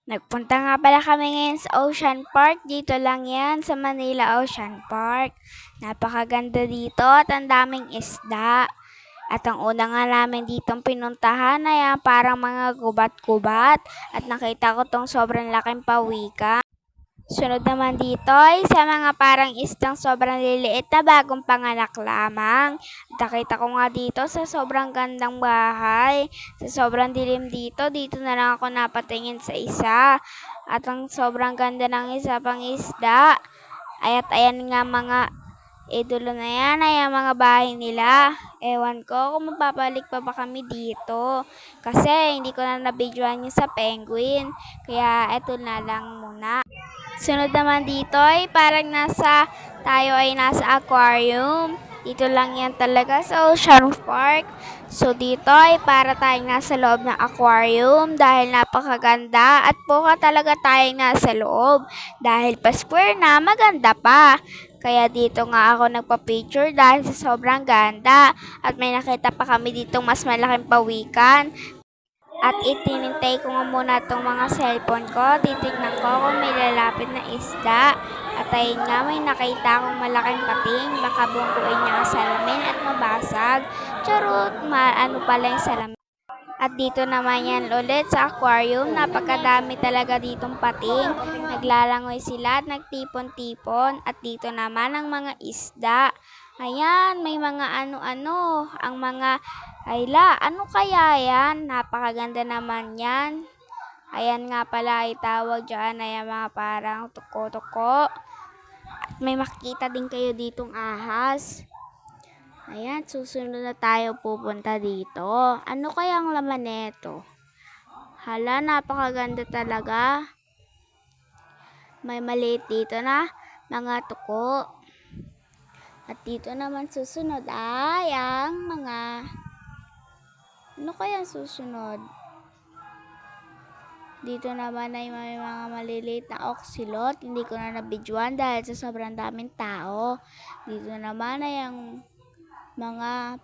Nagpunta nga pala kami ngayon sa Ocean Park. Dito lang yan sa Manila Ocean Park. Napakaganda dito at ang daming isda. At ang una nga namin ditong pinuntahan ay parang mga gubat-gubat. At nakita ko tong sobrang laking pawikan. Sunod naman dito ay sa mga parang isdang sobrang liliit na bagong panganak lamang. At nakita ko nga dito sa sobrang gandang bahay. Sa sobrang dilim dito na lang ako napatingin sa isa. At ang sobrang ganda ng isa pang isda. Ayan nga mga idolo na yan ay ang mga bahay nila. Ewan ko kung mapapalik pa ba kami dito. Kasi hindi ko na nabidyoan yung sa penguin. Kaya eto na lang muna. Sunod naman dito ay parang tayo ay nasa aquarium. Dito lang yan talaga sa Ocean Park. So dito ay para tayong nasa loob ng aquarium dahil napakaganda at buka talaga tayong nasa loob. Dahil pa square na maganda pa. Kaya dito nga ako nagpa-picture dahil sa sobrang ganda. At may nakita pa kami ditong mas malaking pawikan. At itinintay ko nga muna itong mga cellphone ko. Titignan ko kung may lalapit na isda. At ayun nga, may nakita akong malaking pating. Baka bungkuin niya ang salamin at mabasag. Charot, ano pala yung salamin. At dito naman yan ulit sa aquarium. Napakadami talaga ditong pating. Naglalangoy sila at nagtipon-tipon. At dito naman ang mga isda. Ayan, may mga ano-ano. Ang mga ano kaya yan? Napakaganda naman yan. Ayan nga pala ay tawag dyan ay mga parang tuko-tuko. At may makikita din kayo ditong ahas. Ayan, susunod na tayo pupunta dito. Ano kaya ang laman neto? Hala, napakaganda talaga. May maliit dito na mga tuko. At dito naman susunod ay ang mga... Ano kaya susunod? Dito naman ay may mga maliliit na oxalot. Hindi ko na nabidyoan dahil sa sobrang daming tao. Dito naman ay ang mga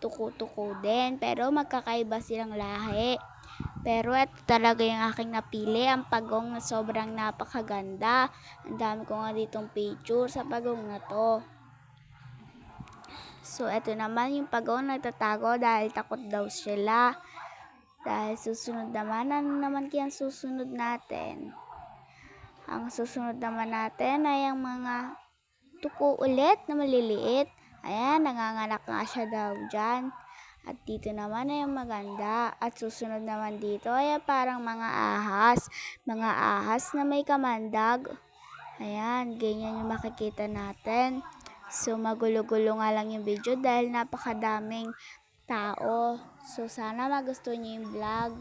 tuko-tuko din. Pero magkakaiba silang lahi. Pero ito talaga yung aking napili. Ang pagong na sobrang napakaganda. Ang dami ko nga ditong picture sa pagong na to. So, ito naman yung pagong nagtatago dahil takot daw sila. Dahil susunod naman, ano naman kaya ang susunod natin? Ang susunod naman natin ay ang mga tuko ulit na maliliit. Ayan, nanganganak nga siya daw dyan. At dito naman ay ang maganda. At susunod naman dito ay parang mga ahas. Mga ahas na may kamandag. Ayan, ganyan yung makikita natin. So, magulo-gulo nga lang yung video dahil napakadaming tao. So, sana magustuhan nyo yung vlog.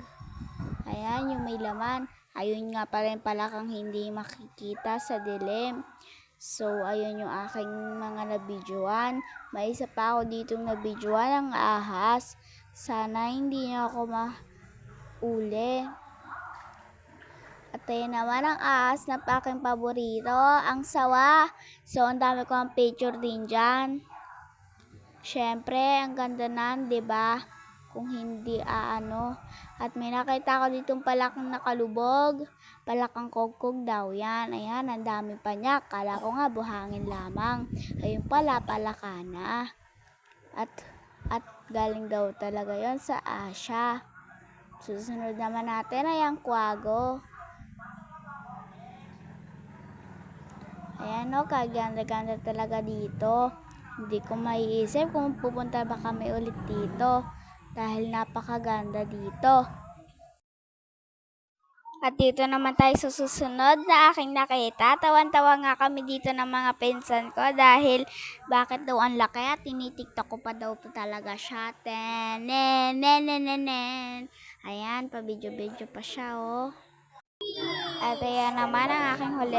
Ayan, yung may laman. Ayun nga pala yung palakang hindi makikita sa dilim. So, ayun yung aking mga nabidyoan. May isa pa ako ditong nabidyoan ang ahas. Sana hindi nyo ako mauli. At ayun naman ang ahas na aking paborito, ang sawa. So, ang dami ko ang picture din dyan. Syempre, ang ganda nan, 'di ba? Kung hindi At may nakita ko ditong palakang nakalubog. Palakang kogkog daw yan. Ayan, ang dami pa niya. Kala ko nga buhangin lamang. Ayun pala, palakana. At galing daw talaga yon sa Asia. Susunod naman natin ay ang kwago. Ayan o, kaganda-ganda talaga dito. Hindi ko maiisip kung pupunta ba kami ulit dito. Dahil napakaganda dito. At dito naman tayo sa susunod na aking nakita. Tawan-tawa nga kami dito ng mga pinsan ko dahil bakit daw ang laki at tinitiktok ko pa daw po talaga siya. Ten. Ayan, pa-video-video pa siya oh. At ayan naman ang aking huli.